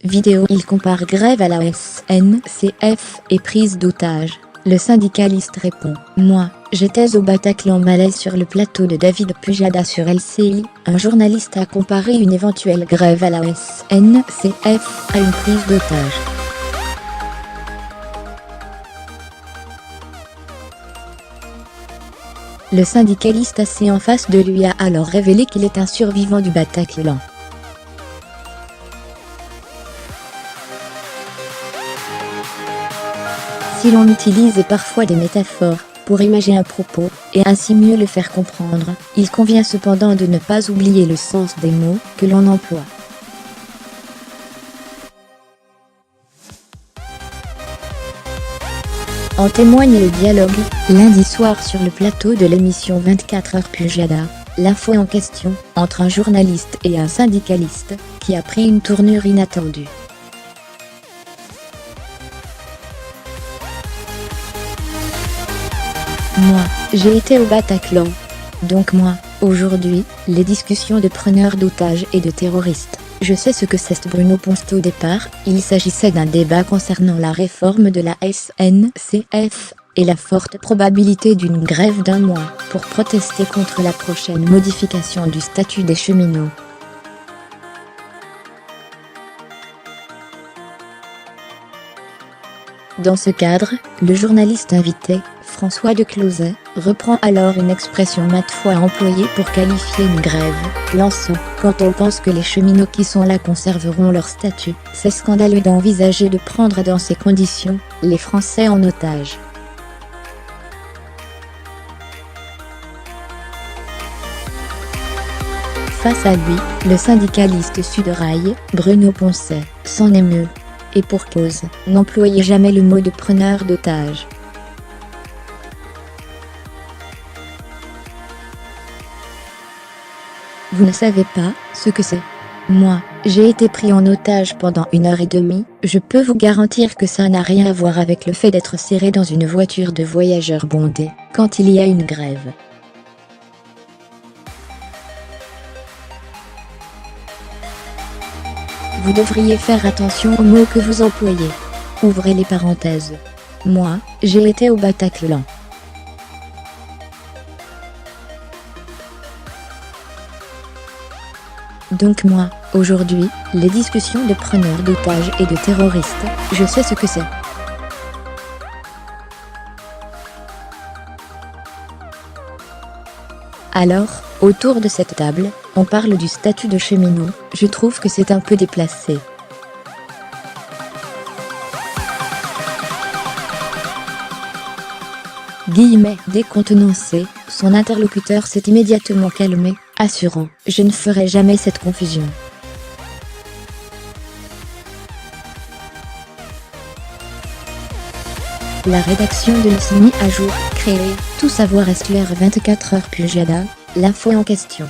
Vidéo. Il compare grève à la SNCF et prise d'otage. Le syndicaliste répond: Moi, j'étais au Bataclan. Malaise sur le plateau de David Pujada sur LCI. Un journaliste a comparé une éventuelle grève à la SNCF à une prise d'otage. Le syndicaliste assis en face de lui a alors révélé qu'il est un survivant du Bataclan. Si l'on utilise parfois des métaphores pour imager un propos, et ainsi mieux le faire comprendre, il convient cependant de ne pas oublier le sens des mots que l'on emploie. En témoigne le dialogue, lundi soir sur le plateau de l'émission 24 heures Pujada, l'info en question, entre un journaliste et un syndicaliste, qui a pris une tournure inattendue. Moi, j'ai été au Bataclan. Donc moi, aujourd'hui, les discussions de preneurs d'otages et de terroristes. Je sais ce que c'est. Bruno Ponceau. Au départ, il s'agissait d'un débat concernant la réforme de la SNCF et la forte probabilité d'une grève d'1 mois pour protester contre la prochaine modification du statut des cheminots. Dans ce cadre, le journaliste invité, François de Closet, reprend alors une expression maintes fois employée pour qualifier une grève, lançant: Quand on pense que les cheminots qui sont là conserveront leur statut, c'est scandaleux d'envisager de prendre dans ces conditions les Français en otage. Face à lui, le syndicaliste Sudrail, Bruno Ponceau, s'en émeut. Et pour cause, n'employez jamais le mot de preneur d'otage. Vous ne savez pas ce que c'est. Moi, j'ai été pris en otage pendant 1h30, je peux vous garantir que ça n'a rien à voir avec le fait d'être serré dans une voiture de voyageurs bondée, quand il y a une grève. Vous devriez faire attention aux mots que vous employez. Ouvrez les parenthèses. Moi, j'ai été au Bataclan. Donc moi, aujourd'hui, les discussions de preneurs d'otages et de terroristes, je sais ce que c'est. Alors, autour de cette table, on parle du statut de cheminot. Je trouve que c'est un peu déplacé. Guillemets décontenancé, son interlocuteur s'est immédiatement calmé, assurant: Je ne ferai jamais cette confusion. La rédaction de l'ISMI à jour, créée, tout savoir SQR 24 heures Pujada, l'info en question.